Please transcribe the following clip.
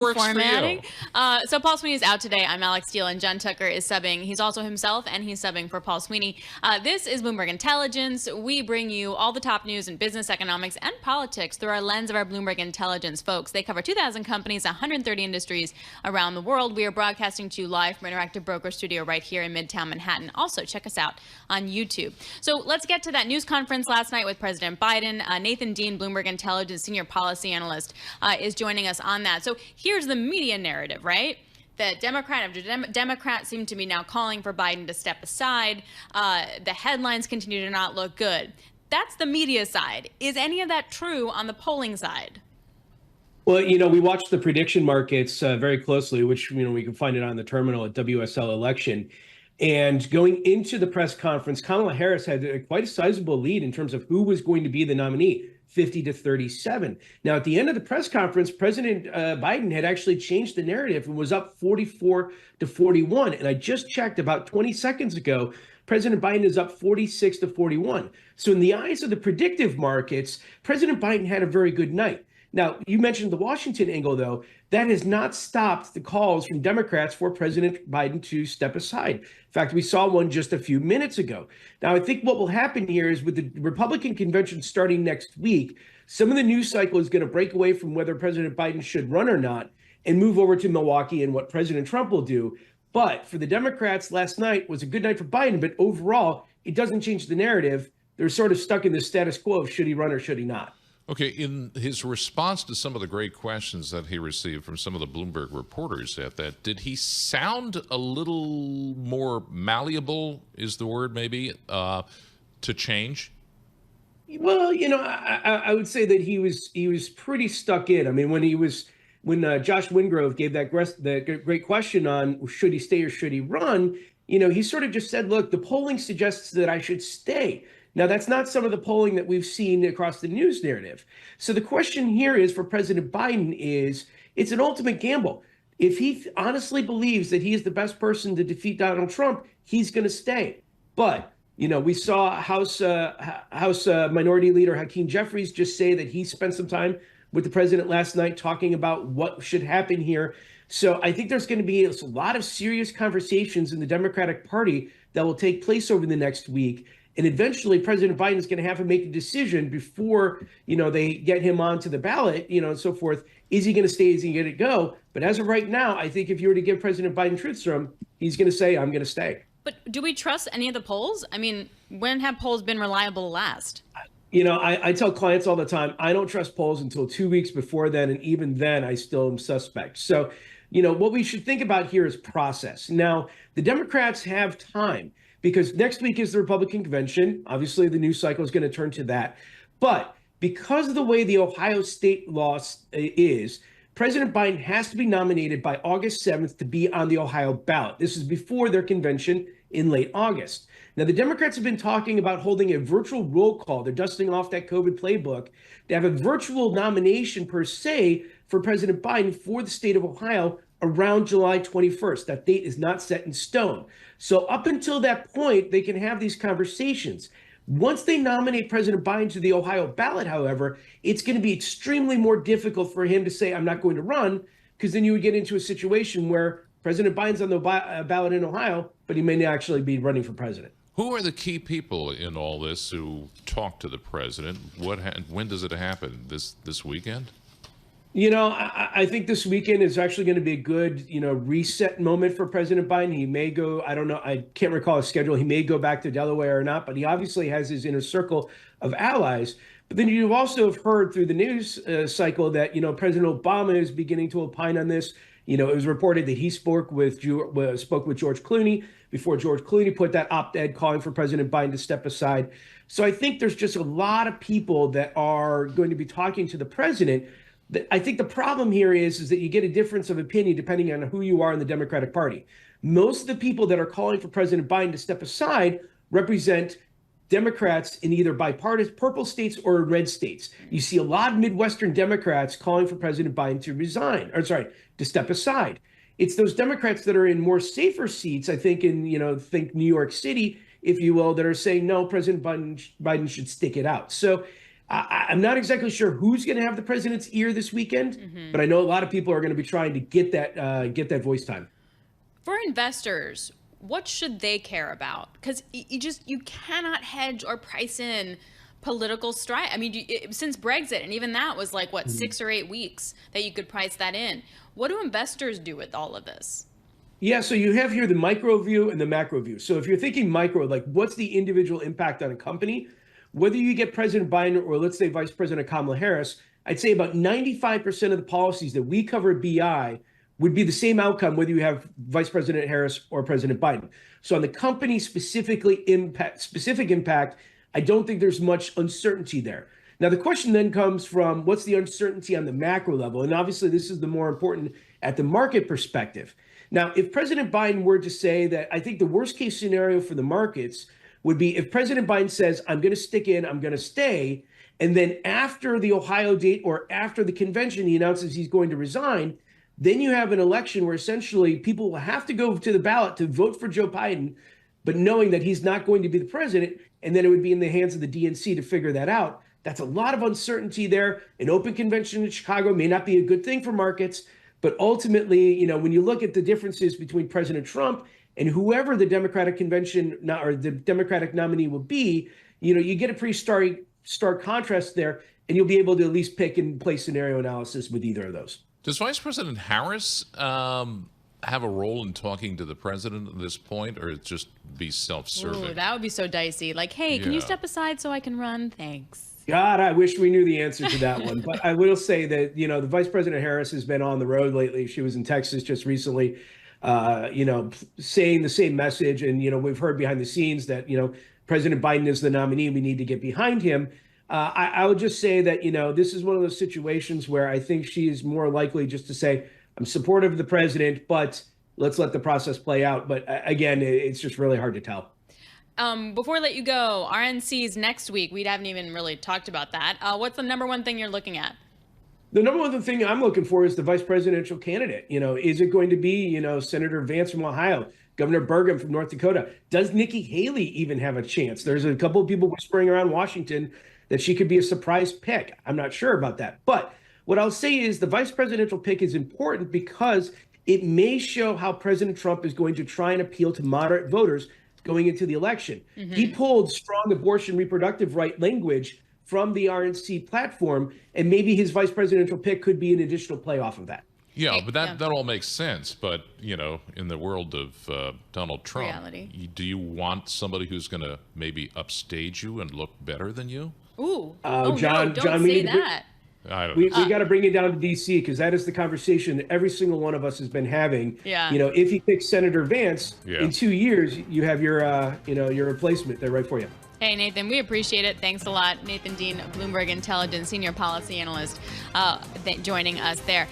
works formatting. for you. So Paul Sweeney is out today. I'm Alex Steele, and Jen Tucker is subbing. He's also himself, and he's subbing for Paul Sweeney. This is Bloomberg Intelligence. We bring you all the top news in business, economics, and politics through our lens of our Bloomberg Intelligence folks. They cover 2,000 companies, 130 industries around the world. We are broadcasting to you live from Interactive Broker Studio right here in Midtown Manhattan. Also, check us out on YouTube. So let's get to that news conference last night with President Biden. Nathan Dean, Bloomberg Intelligence senior policy analyst, is joining us on that. So here's the media narrative, right? The Democrats seem to be now calling for Biden to step aside. The headlines continue to not look good. That's the media side. Is any of that true on the polling side? Well, we watched the prediction markets very closely, which, we can find it on the terminal at WSL Election. And going into the press conference, Kamala Harris had quite a sizable lead in terms of who was going to be the nominee. 50 to 37. Now, at the end of the press conference, President Biden had actually changed the narrative and was up 44 to 41. And I just checked about 20 seconds ago, President Biden is up 46 to 41. So in the eyes of the predictive markets, President Biden had a very good night. Now, you mentioned the Washington angle, though. That has not stopped the calls from Democrats for President Biden to step aside. In fact, we saw one just a few minutes ago. Now, I think what will happen here is with the Republican convention starting next week, some of the news cycle is going to break away from whether President Biden should run or not and move over to Milwaukee and what President Trump will do. But for the Democrats, last night was a good night for Biden, but overall, it doesn't change the narrative. They're sort of stuck in the status quo of should he run or should he not. Okay, in his response to some of the great questions that he received from some of the Bloomberg reporters at that, did he sound a little more malleable, is the word maybe, to change? Well, I would say that he was pretty stuck in. I mean, when Josh Wingrove gave that great question on should he stay or should he run, he sort of just said, look, the polling suggests that I should stay. Now, that's not some of the polling that we've seen across the news narrative. So the question here is for President Biden is, it's an ultimate gamble. If he honestly believes that he is the best person to defeat Donald Trump, he's going to stay. But, we saw House Minority Leader Hakeem Jeffries just say that he spent some time with the president last night talking about what should happen here. So I think there's going to be a lot of serious conversations in the Democratic Party that will take place over the next week. And eventually, President Biden is going to have to make a decision before, they get him onto the ballot, and so forth. Is he going to stay? Is he going to go? But as of right now, I think if you were to give President Biden truth serum, he's going to say, I'm going to stay. But do we trust any of the polls? I mean, when have polls been reliable last? I tell clients all the time, I don't trust polls until 2 weeks before then. And even then, I still am suspect. So, what we should think about here is process. Now, the Democrats have time, because next week is the Republican convention. Obviously, the news cycle is going to turn to that. But because of the way the Ohio state law is, President Biden has to be nominated by August 7th to be on the Ohio ballot. This is before their convention in late August. Now, the Democrats have been talking about holding a virtual roll call. They're dusting off that COVID playbook to have a virtual nomination per se for President Biden for the state of Ohio around July 21st. That date is not set in stone. So up until that point, they can have these conversations. Once they nominate President Biden to the Ohio ballot, however, it's going to be extremely more difficult for him to say, I'm not going to run, because then you would get into a situation where President Biden's on the ballot in Ohio, but he may not actually be running for president. Who are the key people in all this who talk to the president? When does it happen? This weekend? I think this weekend is actually going to be a good, reset moment for President Biden. He may go, I don't know, I can't recall his schedule. He may go back to Delaware or not, but he obviously has his inner circle of allies. But then you also have heard through the news cycle that, President Obama is beginning to opine on this. It was reported that he spoke with George Clooney before George Clooney put that op-ed calling for President Biden to step aside. So I think there's just a lot of people that are going to be talking to the president. I think the problem here is that you get a difference of opinion depending on who you are in the Democratic Party. Most of the people that are calling for President Biden to step aside represent Democrats in either bipartisan purple states or red states. You see a lot of Midwestern Democrats calling for President Biden to step aside. It's those Democrats that are in more safer seats, I think, in, think New York City, if you will, that are saying, no, President Biden should stick it out. So I'm not exactly sure who's going to have the president's ear this weekend, but I know a lot of people are going to be trying to get that voice time. For investors, what should they care about? Because you cannot hedge or price in political strife. I mean, since Brexit, and even that was like, what, 6 or 8 weeks that you could price that in. What do investors do with all of this? Yeah, so you have here the micro view and the macro view. So if you're thinking micro, like what's the individual impact on a company, whether you get President Biden or let's say Vice President Kamala Harris, I'd say about 95% of the policies that we cover at BI would be the same outcome whether you have Vice President Harris or President Biden. So on the company specific impact, I don't think there's much uncertainty there. Now, the question then comes from what's the uncertainty on the macro level? And obviously, this is the more important at the market perspective. Now, if President Biden were to say that, I think the worst case scenario for the markets would be if President Biden says, I'm going to stick in, I'm going to stay, and then after the Ohio date or after the convention, he announces he's going to resign, then you have an election where essentially people will have to go to the ballot to vote for Joe Biden, but knowing that he's not going to be the president, and then it would be in the hands of the DNC to figure that out. That's a lot of uncertainty there. An open convention in Chicago may not be a good thing for markets, but ultimately, when you look at the differences between President Trump and whoever the Democratic convention or the Democratic nominee will be, you get a pretty stark contrast there, and you'll be able to at least pick and play scenario analysis with either of those. Does Vice President Harris have a role in talking to the president at this point, or it just be self-serving? Ooh, that would be so dicey. Like, hey, can you step aside so I can run? Thanks. God, I wish we knew the answer to that one. But I will say that, the Vice President Harris has been on the road lately. She was in Texas just recently, saying the same message. And, we've heard behind the scenes that, President Biden is the nominee. We need to get behind him. I would just say that, this is one of those situations where I think she is more likely just to say, I'm supportive of the president, but let's let the process play out. But again, it's just really hard to tell. Before I let you go, RNC's next week. We haven't even really talked about that. What's the number one thing you're looking at? The number one thing I'm looking for is the vice presidential candidate. Is it going to be, Senator Vance from Ohio, Governor Burgum from North Dakota? Does Nikki Haley even have a chance? There's a couple of people whispering around Washington that she could be a surprise pick. I'm not sure about that. But what I'll say is the vice presidential pick is important because it may show how President Trump is going to try and appeal to moderate voters going into the election. He pulled strong abortion reproductive right language from the RNC platform, and maybe his vice presidential pick could be an additional play off of that. Yeah, but that all makes sense. But, in the world of Donald Trump, reality, do you want somebody who's going to maybe upstage you and look better than you? Ooh, John, no, don't say that. We got to bring it down to D.C. because that is the conversation that every single one of us has been having. Yeah. If he picks Senator Vance in 2 years, you have your replacement there right for you. Hey, Nathan, we appreciate it. Thanks a lot. Nathan Dean, Bloomberg Intelligence Senior Policy Analyst, joining us there.